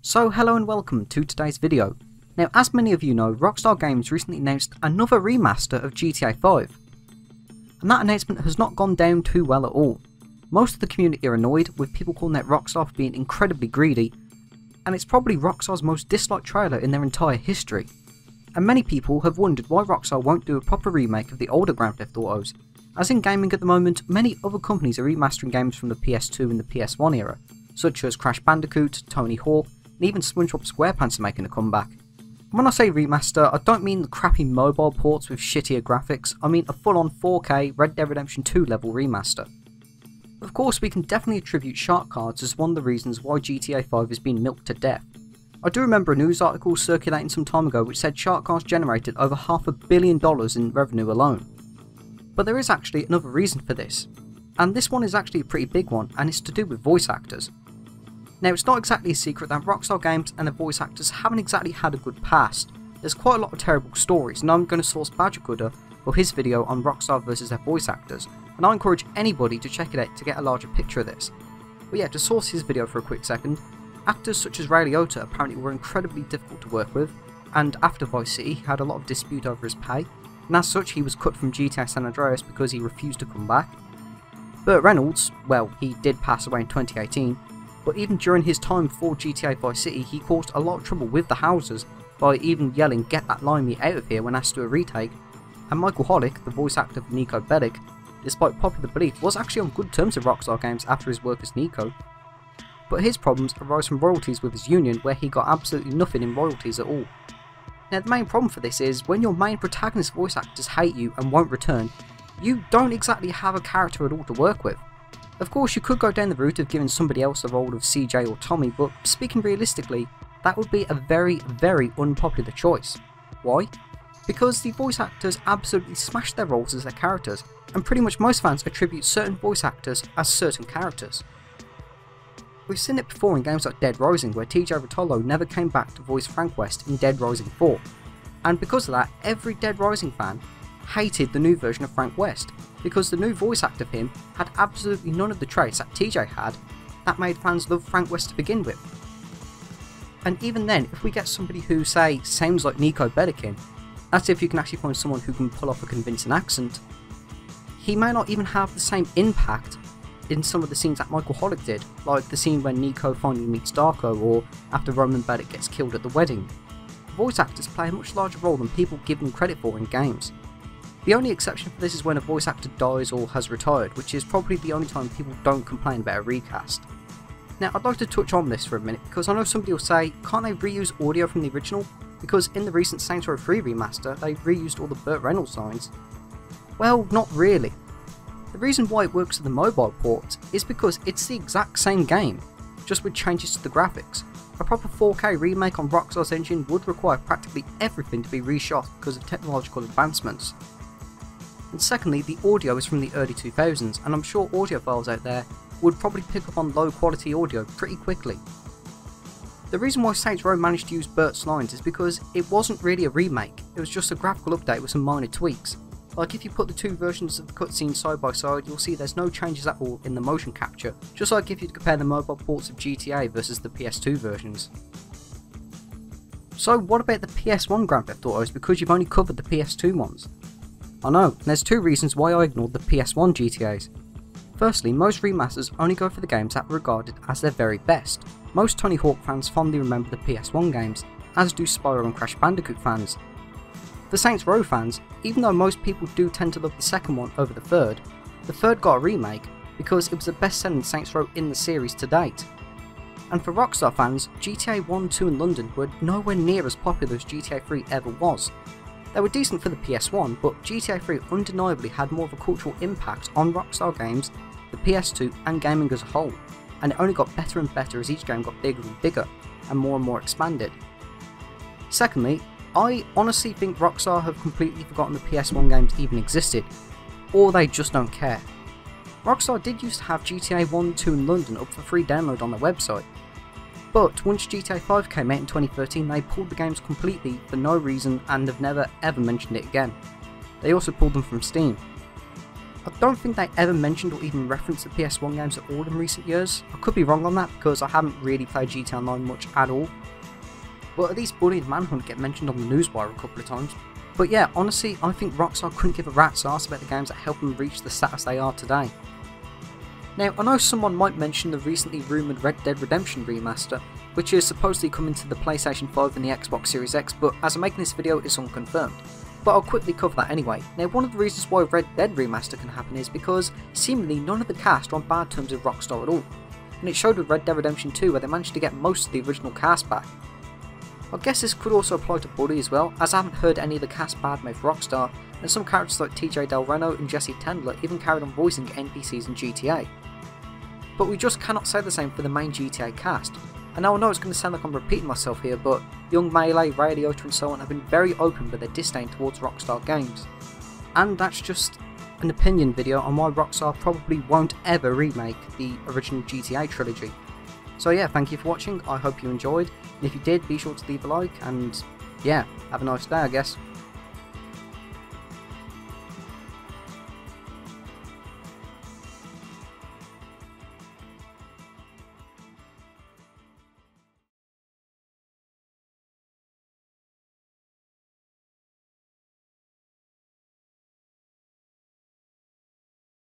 So hello and welcome to today's video. Now, as many of you know, Rockstar Games recently announced another remaster of GTA 5. And that announcement has not gone down too well at all. Most of the community are annoyed, with people calling out Rockstar for being incredibly greedy, and it's probably Rockstar's most disliked trailer in their entire history. And many people have wondered why Rockstar won't do a proper remake of the older Grand Theft Autos, as in gaming at the moment, many other companies are remastering games from the PS2 and the PS1 era, such as Crash Bandicoot, Tony Hawk, and even SpongeBob SquarePants are making a comeback. When I say remaster, I don't mean the crappy mobile ports with shittier graphics, I mean a full-on 4K Red Dead Redemption 2 level remaster. Of course, we can definitely attribute shark cards as one of the reasons why GTA 5 has been milked to death. I do remember a news article circulating some time ago which said shark cards generated over $500 million in revenue alone. But there is actually another reason for this, and this one is actually a pretty big one, and it's to do with voice actors. Now, it's not exactly a secret that Rockstar Games and their voice actors haven't exactly had a good past. There's quite a lot of terrible stories, and I'm going to source Badgercudder for his video on Rockstar versus their voice actors, and I encourage anybody to check it out to get a larger picture of this. But yeah, to source his video for a quick second, actors such as Ray Liotta apparently were incredibly difficult to work with, and after Vice City he had a lot of dispute over his pay, and as such he was cut from GTA San Andreas because he refused to come back. Burt Reynolds, well, he did pass away in 2018, but even during his time before GTA Vice City, he caused a lot of trouble with the houses by even yelling "Get that limey out of here" when asked to do a retake. And Michael Hollick, the voice actor for Nico Bellic, despite popular belief, was actually on good terms with Rockstar Games after his work as Nico. But his problems arose from royalties with his union, where he got absolutely nothing in royalties at all. Now, the main problem for this is, when your main protagonist voice actors hate you and won't return, you don't exactly have a character at all to work with. Of course, you could go down the route of giving somebody else the role of CJ or Tommy, but speaking realistically, that would be a very, very unpopular choice. Why? Because the voice actors absolutely smash their roles as their characters, and pretty much most fans attribute certain voice actors as certain characters. We've seen it before in games like Dead Rising, where TJ Rotolo never came back to voice Frank West in Dead Rising 4, and because of that, every Dead Rising fan hated the new version of Frank West, because the new voice actor of him had absolutely none of the traits that TJ had that made fans love Frank West to begin with. And even then, if we get somebody who, say, sounds like Nico Bellic, that's if you can actually find someone who can pull off a convincing accent, he may not even have the same impact in some of the scenes that Michael Hollick did, like the scene when Nico finally meets Darko, or after Roman Bellic gets killed at the wedding. Voice actors play a much larger role than people give them credit for in games. The only exception for this is when a voice actor dies or has retired, which is probably the only time people don't complain about a recast. Now, I'd like to touch on this for a minute, because I know somebody will say, can't they reuse audio from the original? Because in the recent Saints Row 3 remaster, they reused all the Burt Reynolds lines. Well, not really. The reason why it works with the mobile port is because it's the exact same game, just with changes to the graphics. A proper 4K remake on Rockstar's engine would require practically everything to be reshot because of technological advancements. And secondly, the audio is from the early 2000s, and I'm sure audiophiles out there would probably pick up on low quality audio pretty quickly. The reason why Saints Row managed to use Burt's lines is because it wasn't really a remake, it was just a graphical update with some minor tweaks. Like, if you put the two versions of the cutscene side by side, you'll see there's no changes at all in the motion capture, just like if you compare the mobile ports of GTA versus the PS2 versions. So what about the PS1 Grand Theft Autos, because you've only covered the PS2 ones? I know, and there's two reasons why I ignored the PS1 GTAs. Firstly, most remasters only go for the games that were regarded as their very best. Most Tony Hawk fans fondly remember the PS1 games, as do Spyro and Crash Bandicoot fans. For Saints Row fans, even though most people do tend to love the second one over the third got a remake because it was the best selling Saints Row in the series to date. And for Rockstar fans, GTA 1, 2 and London were nowhere near as popular as GTA 3 ever was. They were decent for the PS1, but GTA 3 undeniably had more of a cultural impact on Rockstar Games, the PS2 and gaming as a whole, and it only got better and better as each game got bigger and bigger, and more expanded. Secondly, I honestly think Rockstar have completely forgotten the PS1 games even existed, or they just don't care. Rockstar did used to have GTA 1, 2 and London up for free download on their website, but once GTA 5 came out in 2013 they pulled the games completely for no reason and have never ever mentioned it again. They also pulled them from Steam. I don't think they ever mentioned or even referenced the PS1 games at all in recent years. I could be wrong on that because I haven't really played GTA Online much at all. But at least Bully and Manhunt get mentioned on the newswire a couple of times. But yeah, honestly, I think Rockstar couldn't give a rat's arse about the games that helped them reach the status they are today. Now, I know someone might mention the recently rumoured Red Dead Redemption remaster, which is supposedly coming to the PlayStation 5 and the Xbox Series X, but as I'm making this video, it's unconfirmed. But I'll quickly cover that anyway. Now, one of the reasons why Red Dead Remaster can happen is because seemingly none of the cast are on bad terms with Rockstar at all, and it showed with Red Dead Redemption 2 where they managed to get most of the original cast back. I guess this could also apply to Buddy as well, as I haven't heard any of the cast badmouth Rockstar, and some characters like TJ Del Reno and Jesse Tendler even carried on voicing NPCs in GTA. But we just cannot say the same for the main GTA cast. And now I know it's going to sound like I'm repeating myself here, but Young Melee, Ray Liotta and so on have been very open with their disdain towards Rockstar games. And that's just an opinion video on why Rockstar probably won't ever remake the original GTA trilogy. So yeah, thank you for watching, I hope you enjoyed, and if you did, be sure to leave a like, and yeah, have a nice day I guess.